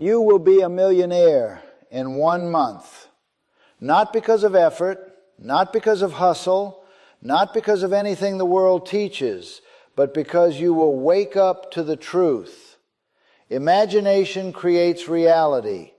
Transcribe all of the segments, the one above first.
You will be a millionaire in 1 month. Not because of effort, not because of hustle, not because of anything the world teaches, but because you will wake up to the truth. Imagination creates reality.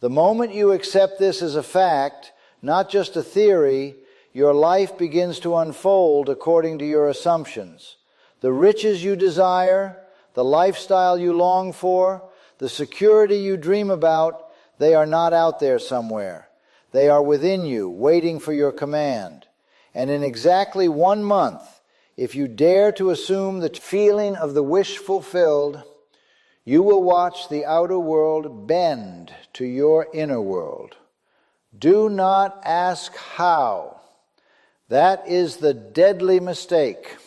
The moment you accept this as a fact, not just a theory, your life begins to unfold according to your assumptions. The riches you desire, the lifestyle you long for, the security you dream about, they are not out there somewhere. They are within you, waiting for your command. And in exactly 1 month, if you dare to assume the feeling of the wish fulfilled, you will watch the outer world bend to your inner world. Do not ask how. That is the deadly mistake.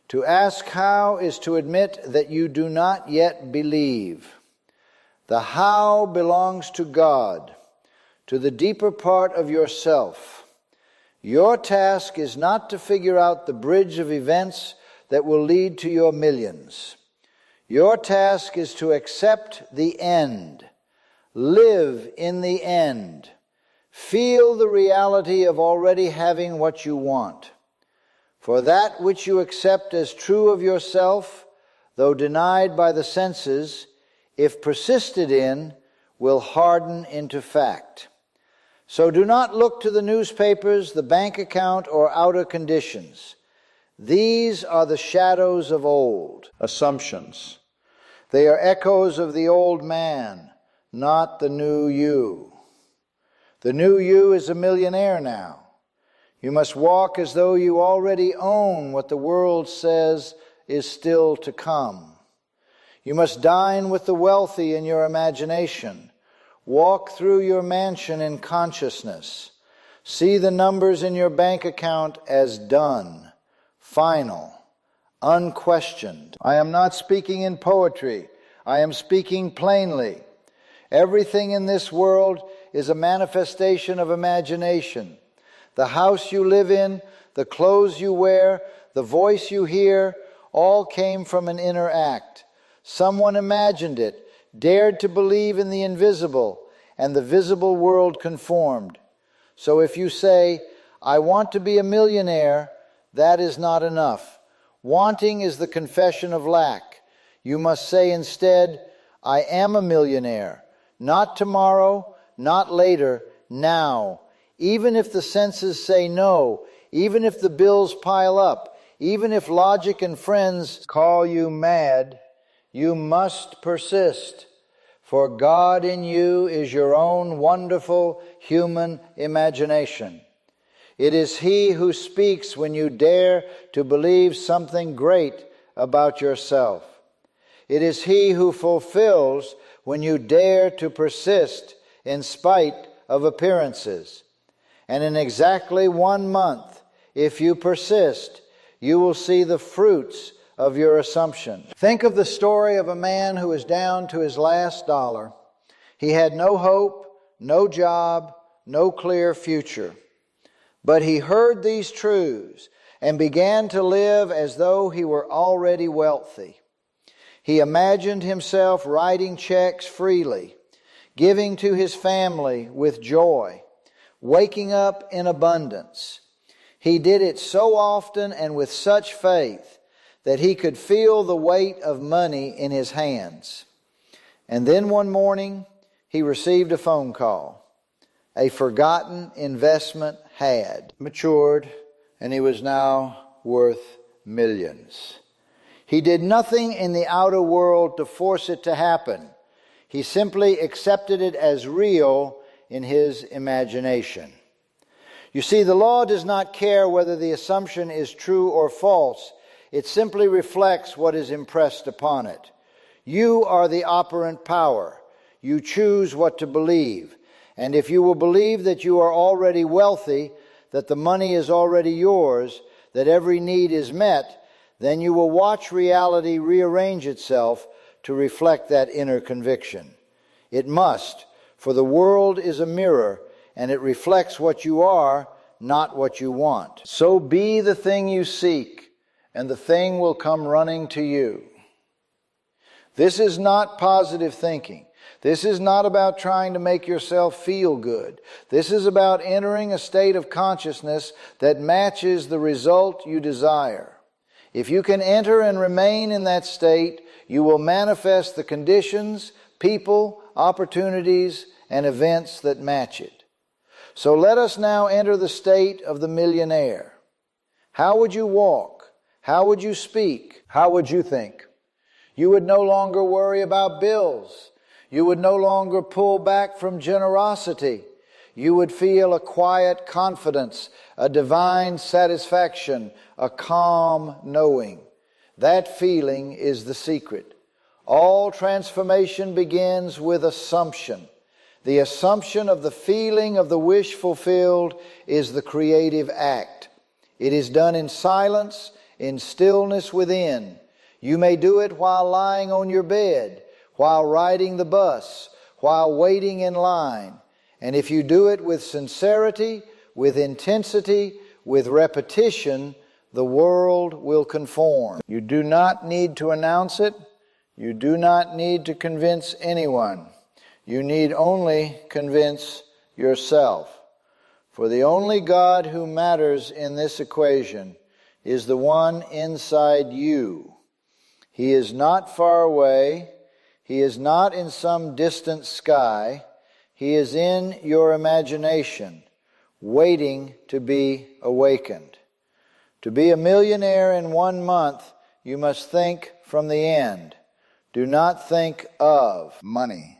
To ask how is to admit that you do not yet believe. The how belongs to God, to the deeper part of yourself. Your task is not to figure out the bridge of events that will lead to your millions. Your task is to accept the end, live in the end, feel the reality of already having what you want. For that which you accept as true of yourself, though denied by the senses, if persisted in, will harden into fact. So do not look to the newspapers, the bank account, or outer conditions. These are the shadows of old, assumptions. They are echoes of the old man, not the new you. The new you is a millionaire now. You must walk as though you already own what the world says is still to come. You must dine with the wealthy in your imagination. Walk through your mansion in consciousness. See the numbers in your bank account as done, final, unquestioned. I am not speaking in poetry. I am speaking plainly. Everything in this world is a manifestation of imagination. The house you live in, the clothes you wear, the voice you hear, all came from an inner act. Someone imagined it, dared to believe in the invisible, and the visible world conformed. So if you say, I want to be a millionaire, that is not enough. Wanting is the confession of lack. You must say instead, I am a millionaire. Not tomorrow, not later, now. Even if the senses say no, even if the bills pile up, even if logic and friends call you mad, you must persist. For God in you is your own wonderful human imagination. It is He who speaks when you dare to believe something great about yourself. It is He who fulfills when you dare to persist in spite of appearances. And in exactly 1 month, if you persist, you will see the fruits of your assumption. Think of the story of a man who is down to his last dollar. He had no hope, no job, no clear future. But he heard these truths and began to live as though he were already wealthy. He imagined himself writing checks freely, giving to his family with joy, waking up in abundance. He did it so often and with such faith that he could feel the weight of money in his hands. And then one morning, he received a phone call. A forgotten investment had matured, and he was now worth millions. He did nothing in the outer world to force it to happen. He simply accepted it as real in his imagination. You see, the law does not care whether the assumption is true or false. It simply reflects what is impressed upon it. You are the operant power. You choose what to believe. And if you will believe that you are already wealthy, that the money is already yours, that every need is met, then you will watch reality rearrange itself to reflect that inner conviction. It must, for the world is a mirror, and it reflects what you are, not what you want. So be the thing you seek, and the thing will come running to you. This is not positive thinking. This is not about trying to make yourself feel good. This is about entering a state of consciousness that matches the result you desire. If you can enter and remain in that state, you will manifest the conditions, people, opportunities, and events that match it. So let us now enter the state of the millionaire. How would you walk? How would you speak? How would you think? You would no longer worry about bills. You would no longer pull back from generosity. You would feel a quiet confidence, a divine satisfaction, a calm knowing. That feeling is the secret. All transformation begins with assumption. The assumption of the feeling of the wish fulfilled is the creative act. It is done in silence, in stillness within. You may do it while lying on your bed, while riding the bus, while waiting in line. And if you do it with sincerity, with intensity, with repetition, the world will conform. You do not need to announce it. You do not need to convince anyone. You need only convince yourself. For the only God who matters in this equation is the one inside you. He is not far away. He is not in some distant sky. He is in your imagination, waiting to be awakened. To be a millionaire in 1 month, you must think from the end. Do not think of money.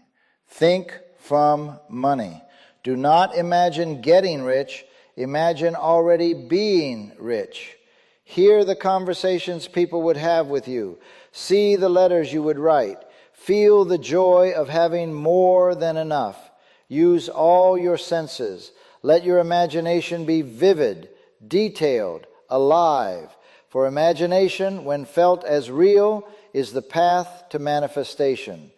Think from money. Do not imagine getting rich. Imagine already being rich. Hear the conversations people would have with you. See the letters you would write. Feel the joy of having more than enough. Use all your senses. Let your imagination be vivid, detailed, alive. For imagination, when felt as real, is the path to manifestation.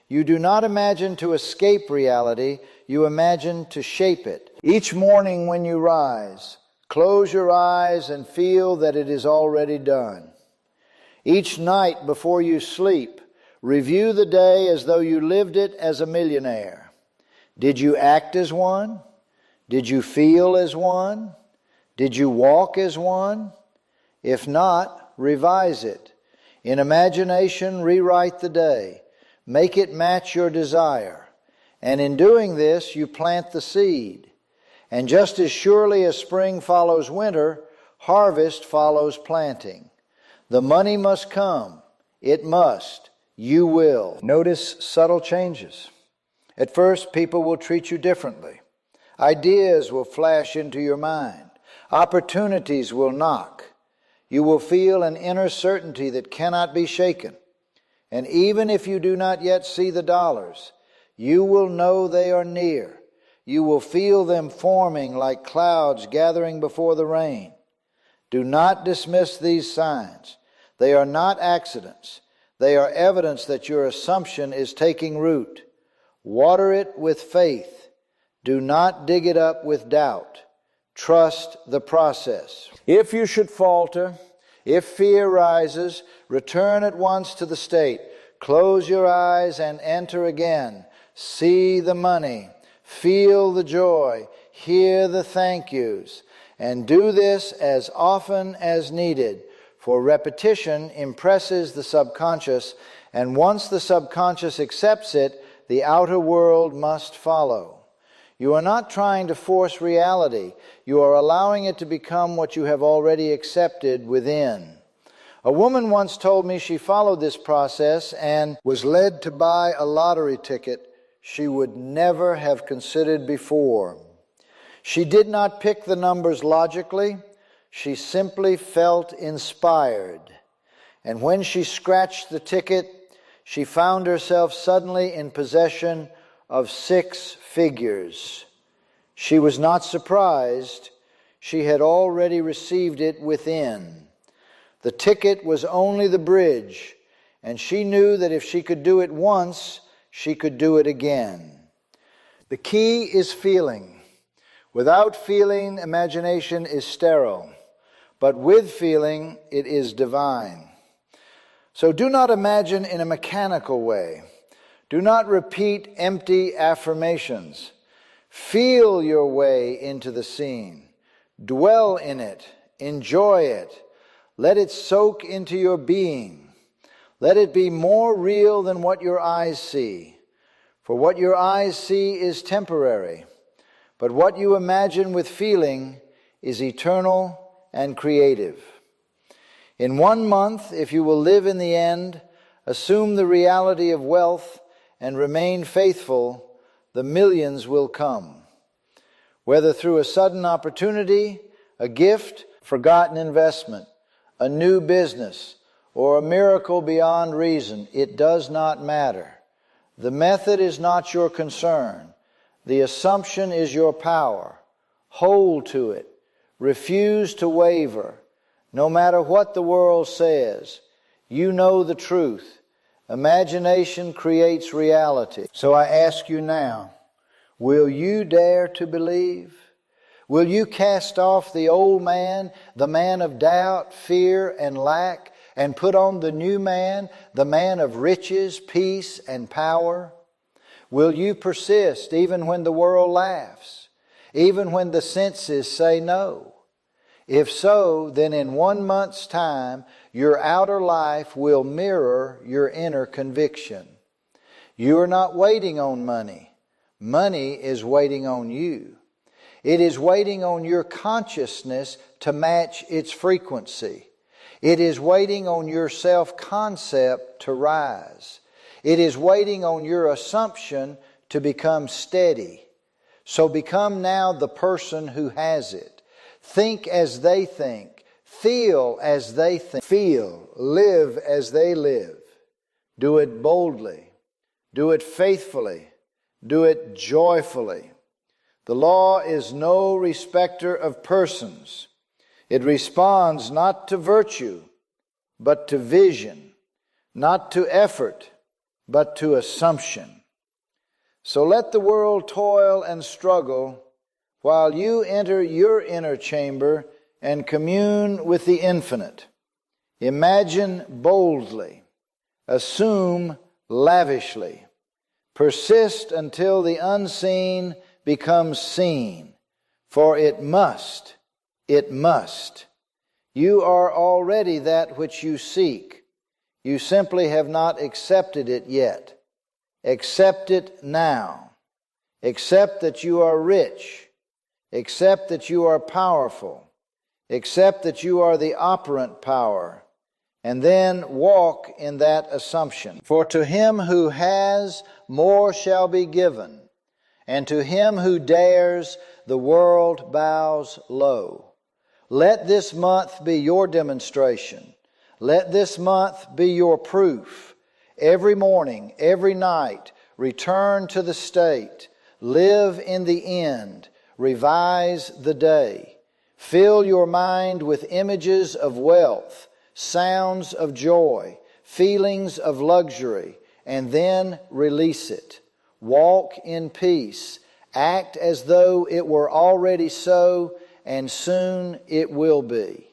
You do not imagine to escape reality, you imagine to shape it. Each morning when you rise, close your eyes and feel that it is already done. Each night before you sleep, review the day as though you lived it as a millionaire. Did you act as one? Did you feel as one? Did you walk as one? If not, revise it. In imagination, rewrite the day. Make it match your desire. And in doing this, you plant the seed. And just as surely as spring follows winter, harvest follows planting. The money must come. It must. You will. Notice subtle changes. At first, people will treat you differently. Ideas will flash into your mind. Opportunities will knock. You will feel an inner certainty that cannot be shaken. And even if you do not yet see the dollars, you will know they are near. You will feel them forming like clouds gathering before the rain. Do not dismiss these signs. They are not accidents. They are evidence that your assumption is taking root. Water it with faith. Do not dig it up with doubt. Trust the process. If you should falter, if fear rises, return at once to the state. Close your eyes and enter again. See the money. Feel the joy. Hear the thank yous. And do this as often as needed. For repetition impresses the subconscious, and once the subconscious accepts it, the outer world must follow. You are not trying to force reality. You are allowing it to become what you have already accepted within. A woman once told me she followed this process and was led to buy a lottery ticket she would never have considered before. She did not pick the numbers logically. She simply felt inspired. And when she scratched the ticket, she found herself suddenly in possession of 6 figures. She was not surprised. She had already received it within. The ticket was only the bridge, and she knew that if she could do it once, she could do it again. The key is feeling. Without feeling, imagination is sterile, but with feeling, it is divine. So do not imagine in a mechanical way. Do not repeat empty affirmations. Feel your way into the scene. Dwell in it. Enjoy it. Let it soak into your being. Let it be more real than what your eyes see. For what your eyes see is temporary, but what you imagine with feeling is eternal and creative. In 1 month, if you will live in the end, assume the reality of wealth, and remain faithful, the millions will come. Whether through a sudden opportunity, a gift, forgotten investment, a new business, or a miracle beyond reason, it does not matter. The method is not your concern. The assumption is your power. Hold to it. Refuse to waver. No matter what the world says, you know the truth. Imagination creates reality. So I ask you now, will you dare to believe? Will you cast off the old man, the man of doubt, fear, and lack, and put on the new man, the man of riches, peace, and power? Will you persist even when the world laughs, even when the senses say no? If so, then in 1 month's time, your outer life will mirror your inner conviction. You are not waiting on money. Money is waiting on you. It is waiting on your consciousness to match its frequency. It is waiting on your self-concept to rise. It is waiting on your assumption to become steady. So become now the person who has it. Think as they think. Feel as they feel. Live as they live. Do it boldly. Do it faithfully. Do it joyfully. The law is no respecter of persons. It responds not to virtue, but to vision, not to effort, but to assumption. So let the world toil and struggle while you enter your inner chamber and commune with the infinite. Imagine boldly. Assume lavishly. Persist until the unseen becomes seen, for it must. It must. You are already that which you seek. You simply have not accepted it yet. Accept it now. Accept that you are rich. Accept that you are powerful. Accept that you are the operant power. And then walk in that assumption. For to him who has, more shall be given. And to him who dares, the world bows low. Let this month be your demonstration. Let this month be your proof. Every morning, every night, return to the state. Live in the end. Revise the day. Fill your mind with images of wealth, sounds of joy, feelings of luxury, and then release it. Walk in peace. Act as though it were already so, and soon it will be.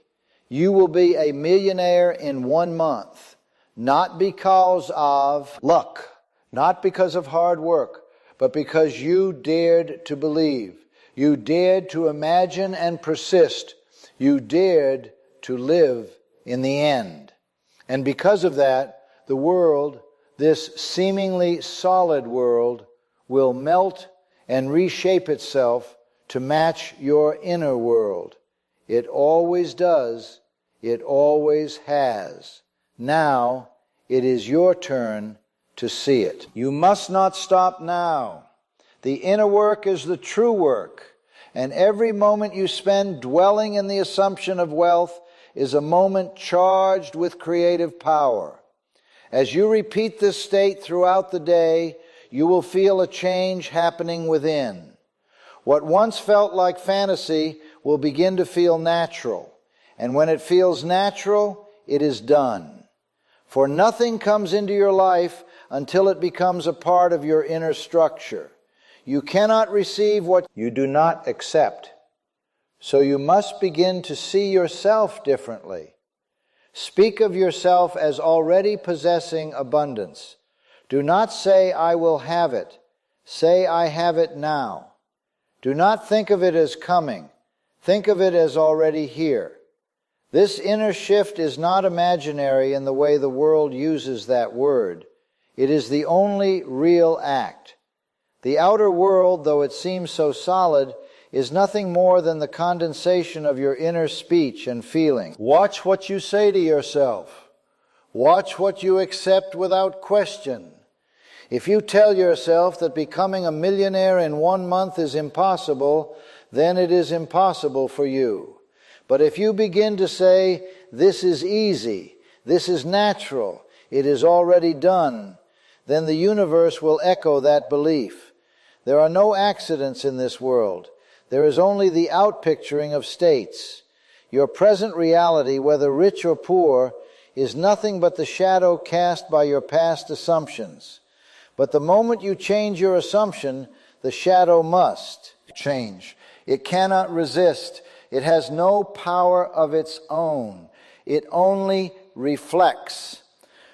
You will be a millionaire in 1 month, not because of luck, not because of hard work, but because you dared to believe. You dared to imagine and persist. You dared to live in the end. And because of that, the world, this seemingly solid world, will melt and reshape itself to match your inner world. It always does. It always has. Now it is your turn to see it. You must not stop now. The inner work is the true work, and every moment you spend dwelling in the assumption of wealth is a moment charged with creative power. As you repeat this state throughout the day, you will feel a change happening within. What once felt like fantasy will begin to feel natural. And when it feels natural, it is done. For nothing comes into your life until it becomes a part of your inner structure. You cannot receive what you do not accept. So you must begin to see yourself differently. Speak of yourself as already possessing abundance. Do not say, I will have it. Say, I have it now. Do not think of it as coming. Think of it as already here. This inner shift is not imaginary in the way the world uses that word. It is the only real act. The outer world, though it seems so solid, is nothing more than the condensation of your inner speech and feeling. Watch what you say to yourself. Watch what you accept without question. If you tell yourself that becoming a millionaire in 1 month is impossible, then it is impossible for you. But if you begin to say, this is easy, this is natural, it is already done, then the universe will echo that belief. There are no accidents in this world. There is only the outpicturing of states. Your present reality, whether rich or poor, is nothing but the shadow cast by your past assumptions. But the moment you change your assumption, the shadow must change. It cannot resist. It has no power of its own. It only reflects.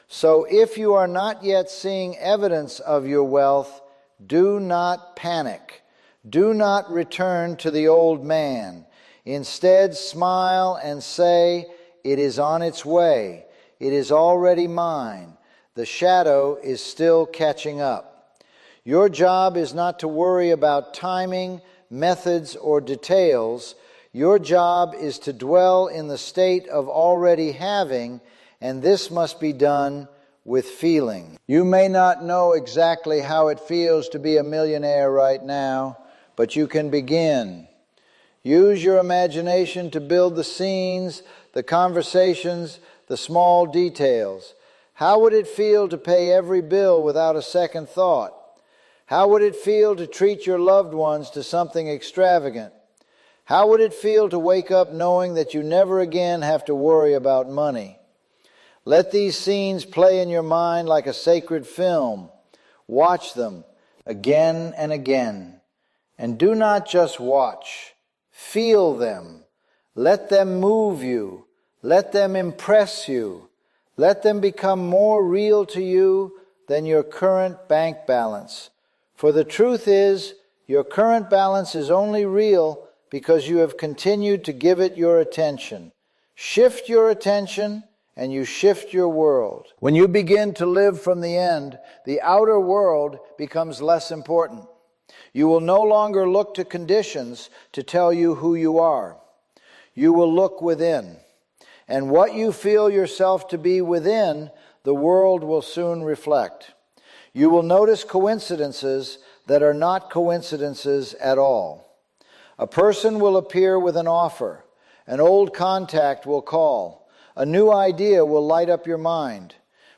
So if you are not yet seeing evidence of your wealth, do not panic. Do not return to the old man. Instead, smile and say, it is on its way. It is already mine. The shadow is still catching up. Your job is not to worry about timing, methods, or details. Your job is to dwell in the state of already having, and this must be done with feeling. You may not know exactly how it feels to be a millionaire right now, but you can begin. Use your imagination to build the scenes, the conversations, the small details. How would it feel to pay every bill without a second thought? How would it feel to treat your loved ones to something extravagant? How would it feel to wake up knowing that you never again have to worry about money? Let these scenes play in your mind like a sacred film. Watch them again and again. And do not just watch. Feel them. Let them move you. Let them impress you. Let them become more real to you than your current bank balance. For the truth is, your current balance is only real because you have continued to give it your attention. Shift your attention, and you shift your world. When you begin to live from the end, the outer world becomes less important. You will no longer look to conditions to tell you who you are. You will look within. And what you feel yourself to be within, the world will soon reflect. You will notice coincidences that are not coincidences at all. A person will appear with an offer. An old contact will call. A new idea will light up your mind.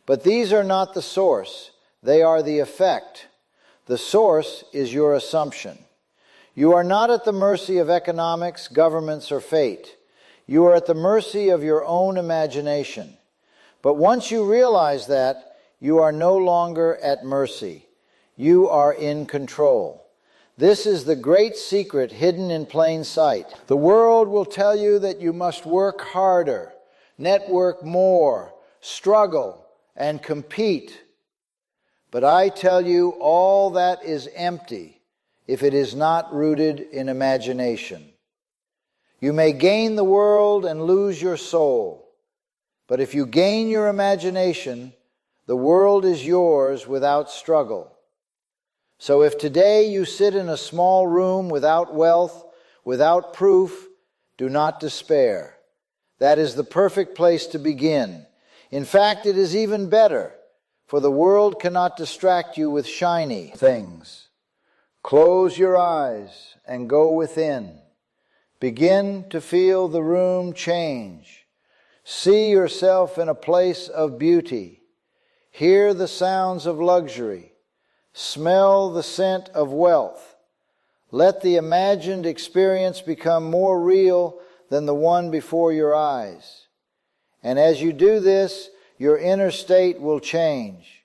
But these are not the source. They are the effect. The source is your assumption. You are not at the mercy of economics, governments, or fate. You are at the mercy of your own imagination. But once you realize that, you are no longer at mercy. You are in control. This is the great secret hidden in plain sight. The world will tell you that you must work harder, network more, struggle, and compete. But I tell you, all that is empty if it is not rooted in imagination. You may gain the world and lose your soul. But if you gain your imagination, the world is yours without struggle. So if today you sit in a small room without wealth, without proof, do not despair. That is the perfect place to begin. In fact, it is even better, for the world cannot distract you with shiny things. Close your eyes and go within. Begin to feel the room change. See yourself in a place of beauty. Hear the sounds of luxury. Smell the scent of wealth. Let the imagined experience become more real than the one before your eyes. And as you do this, your inner state will change.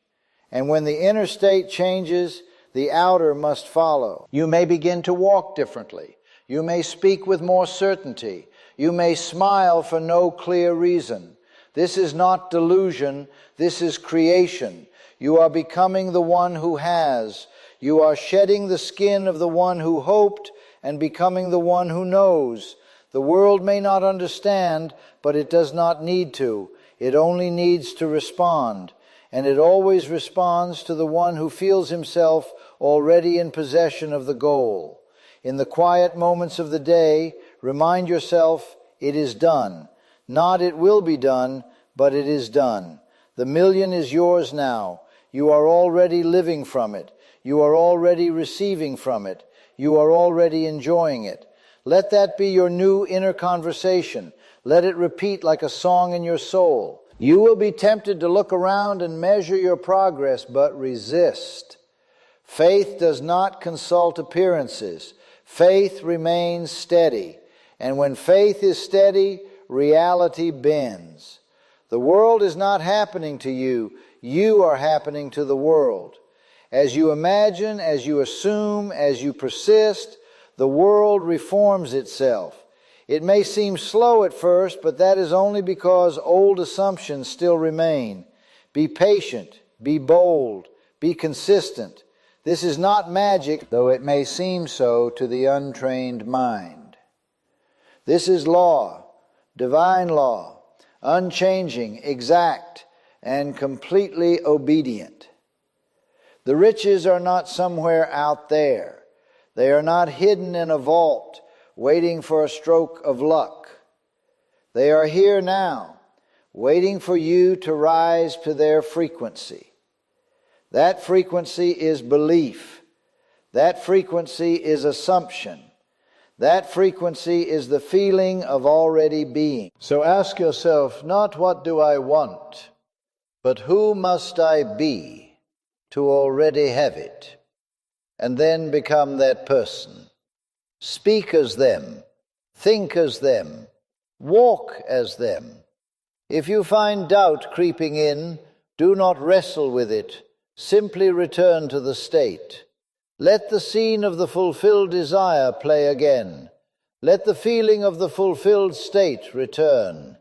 And when the inner state changes, the outer must follow. You may begin to walk differently. You may speak with more certainty. You may smile for no clear reason. This is not delusion. This is creation. You are becoming the one who has. You are shedding the skin of the one who hoped and becoming the one who knows. The world may not understand, but it does not need to. It only needs to respond. And it always responds to the one who feels himself already in possession of the goal. In the quiet moments of the day, remind yourself, it is done. Not it will be done, but it is done. The million is yours now. You are already living from it. You are already receiving from it. You are already enjoying it. Let that be your new inner conversation. Let it repeat like a song in your soul. You will be tempted to look around and measure your progress, but resist. Faith does not consult appearances. Faith remains steady. And when faith is steady, reality bends. The world is not happening to you. You are happening to the world. As you imagine, as you assume, as you persist, the world reforms itself. It may seem slow at first, but that is only because old assumptions still remain. Be patient, be bold, be consistent. This is not magic, though it may seem so to the untrained mind. This is law, divine law, unchanging, exact, and completely obedient. The riches are not somewhere out there. They are not hidden in a vault, waiting for a stroke of luck. They are here now, waiting for you to rise to their frequency. That frequency is belief. That frequency is assumption. That frequency is the feeling of already being. So ask yourself, not what do I want, but who must I be to already have it? And then become that person. Speak as them, think as them, walk as them. If you find doubt creeping in, do not wrestle with it. Simply return to the state. Let the scene of the fulfilled desire play again. Let the feeling of the fulfilled state return.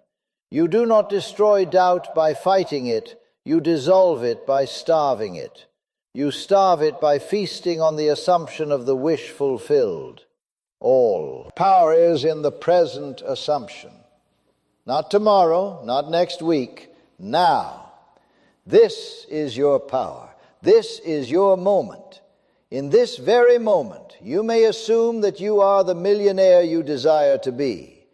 You do not destroy doubt by fighting it. You dissolve it by starving it. You starve it by feasting on the assumption of the wish fulfilled. All power is in the present assumption. Not tomorrow, not next week, now. This is your power. This is your moment. In this very moment, you may assume that you are the millionaire you desire to be.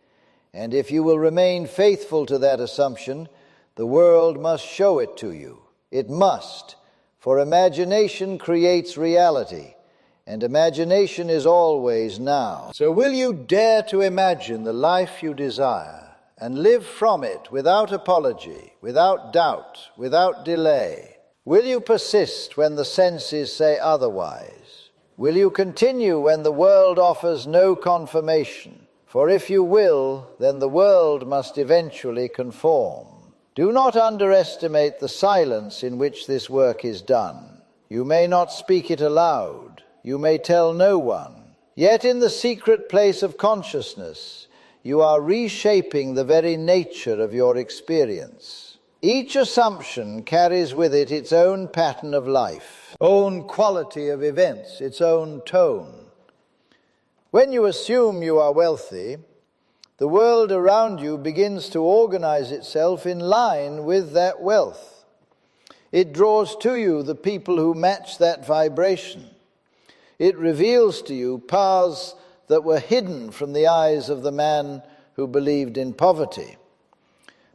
And if you will remain faithful to that assumption, the world must show it to you. It must, for imagination creates reality, and imagination is always now. So will you dare to imagine the life you desire and live from it without apology, without doubt, without delay? Will you persist when the senses say otherwise? Will you continue when the world offers no confirmation? For if you will, then the world must eventually conform. Do not underestimate the silence in which this work is done. You may not speak it aloud. You may tell no one. Yet in the secret place of consciousness, you are reshaping the very nature of your experience. Each assumption carries with it its own pattern of life, own quality of events, its own tone. When you assume you are wealthy, the world around you begins to organize itself in line with that wealth. It draws to you the people who match that vibration. It reveals to you paths that were hidden from the eyes of the man who believed in poverty.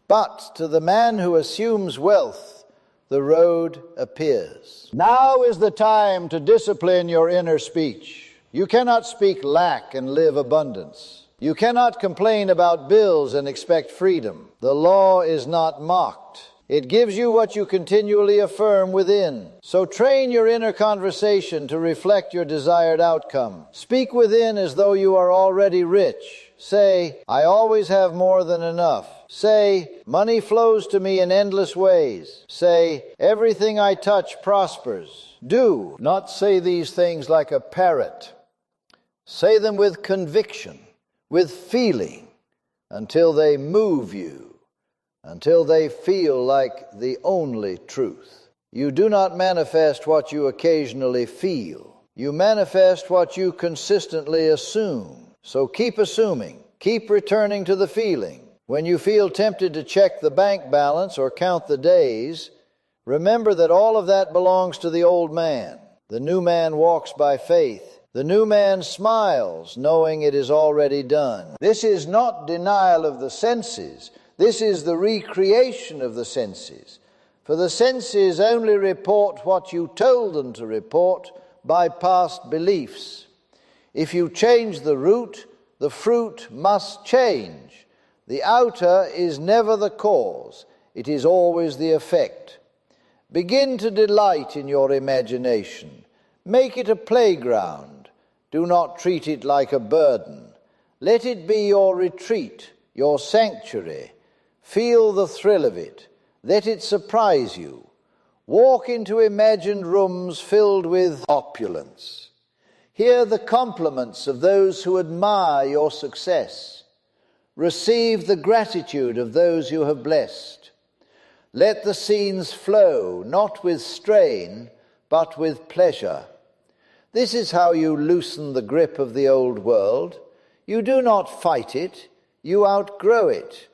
But to the man who assumes wealth, the road appears. Now is the time to discipline your inner speech. You cannot speak lack and live abundance. You cannot complain about bills and expect freedom. The law is not mocked. It gives you what you continually affirm within. So train your inner conversation to reflect your desired outcome. Speak within as though you are already rich. Say, I always have more than enough. Say, money flows to me in endless ways. Say, everything I touch prospers. Do not say these things like a parrot. Say them with conviction, with feeling, until they move you, until they feel like the only truth. You do not manifest what you occasionally feel. You manifest what you consistently assume. So keep assuming. Keep returning to the feeling. When you feel tempted to check the bank balance or count the days, remember that all of that belongs to the old man. The new man walks by faith. The new man smiles, knowing it is already done. This is not denial of the senses. This is the recreation of the senses. For the senses only report what you told them to report by past beliefs. If you change the root, the fruit must change. The outer is never the cause. It is always the effect. Begin to delight in your imagination. Make it a playground. Do not treat it like a burden. Let it be your retreat, your sanctuary. Feel the thrill of it. Let it surprise you. Walk into imagined rooms filled with opulence. Hear the compliments of those who admire your success. Receive the gratitude of those you have blessed. Let the scenes flow, not with strain, but with pleasure. This is how you loosen the grip of the old world. You do not fight it, you outgrow it.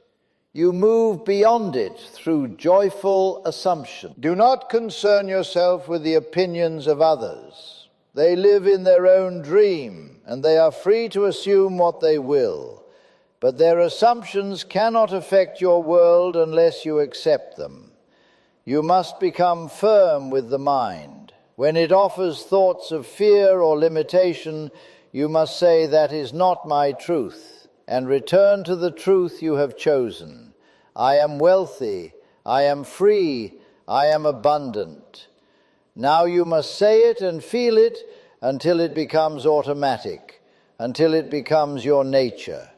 You move beyond it through joyful assumption. Do not concern yourself with the opinions of others. They live in their own dream, and they are free to assume what they will. But their assumptions cannot affect your world unless you accept them. You must become firm with the mind. When it offers thoughts of fear or limitation, you must say, "That is not my truth," and return to the truth you have chosen. I am wealthy, I am free, I am abundant. Now you must say it and feel it until it becomes automatic, until it becomes your nature.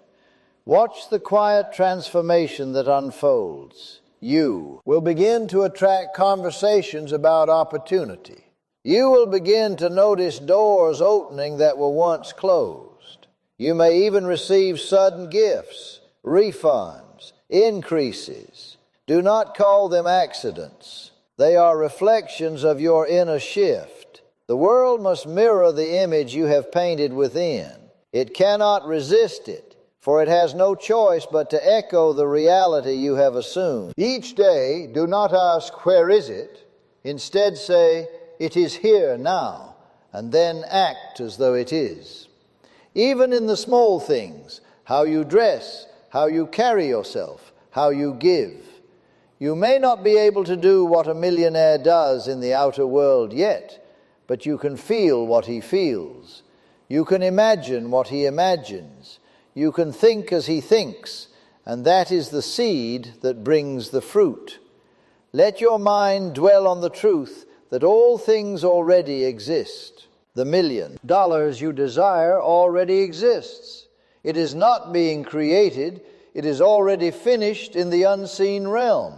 Watch the quiet transformation that unfolds. You will begin to attract conversations about opportunity. You will begin to notice doors opening that were once closed. You may even receive sudden gifts, refunds, increases. Do not call them accidents. They are reflections of your inner shift. The world must mirror the image you have painted within. It cannot resist it, for it has no choice but to echo the reality you have assumed. Each day, do not ask, "Where is it?" Instead say, "It is here now," and then act as though it is. Even in the small things, how you dress, how you carry yourself, how you give. You may not be able to do what a millionaire does in the outer world yet, but you can feel what he feels. You can imagine what he imagines. You can think as he thinks, and that is the seed that brings the fruit. Let your mind dwell on the truth that all things already exist. The $1 million you desire already exists. It is not being created. It is already finished in the unseen realm.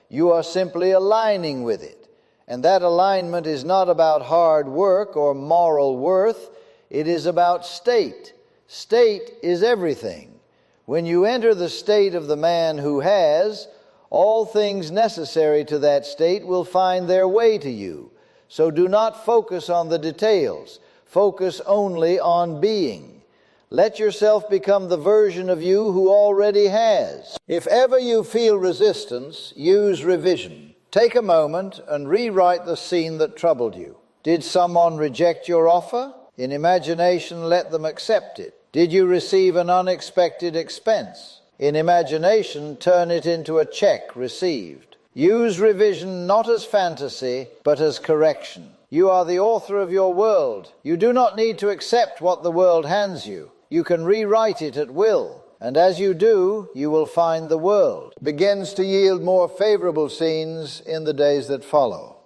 You are simply aligning with it. And that alignment is not about hard work or moral worth. It is about state. State is everything. When you enter the state of the man who has, all things necessary to that state will find their way to you. So do not focus on the details. Focus only on being. Let yourself become the version of you who already has. If ever you feel resistance, use revision. Take a moment and rewrite the scene that troubled you. Did someone reject your offer? In imagination, let them accept it. Did you receive an unexpected expense? In imagination, turn it into a check received. Use revision not as fantasy, but as correction. You are the author of your world. You do not need to accept what the world hands you. You can rewrite it at will. And as you do, you will find the world begins to yield more favorable scenes in the days that follow.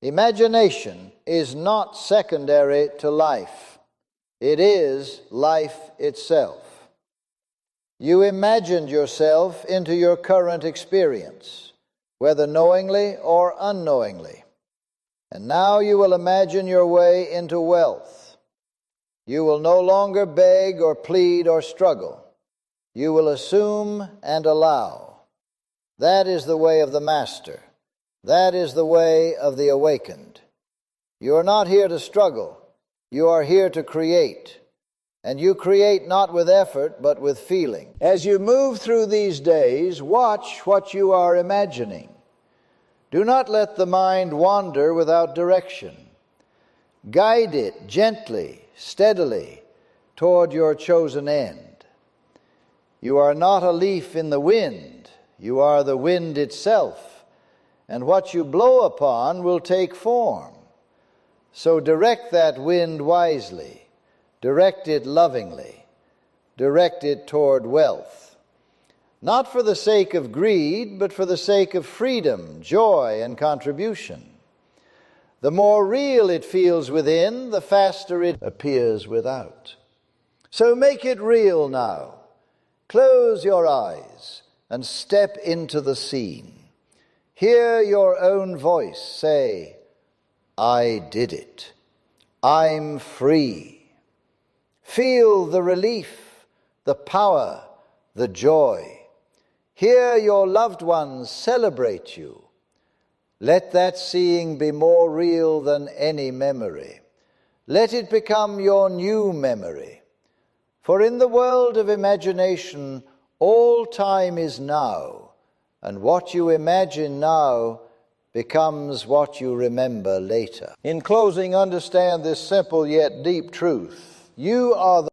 Imagination is not secondary to life. It is life itself. You imagined yourself into your current experience, whether knowingly or unknowingly. And now you will imagine your way into wealth. You will no longer beg or plead or struggle. You will assume and allow. That is the way of the Master. That is the way of the awakened. You are not here to struggle. You are here to create. And you create not with effort, but with feeling. As you move through these days, watch what you are imagining. Do not let the mind wander without direction. Guide it gently, steadily, toward your chosen end. You are not a leaf in the wind. You are the wind itself. And what you blow upon will take form. So direct that wind wisely. Direct it lovingly. Direct it toward wealth. Not for the sake of greed, but for the sake of freedom, joy, and contribution. The more real it feels within, the faster it appears without. So make it real now. Close your eyes and step into the scene. Hear your own voice say, I did it. I'm free. Feel the relief, the power, the joy. Hear your loved ones celebrate you. Let that seeing be more real than any memory. Let it become your new memory. For in the world of imagination, all time is now, and what you imagine now becomes what you remember later. In closing, understand this simple yet deep truth. You are the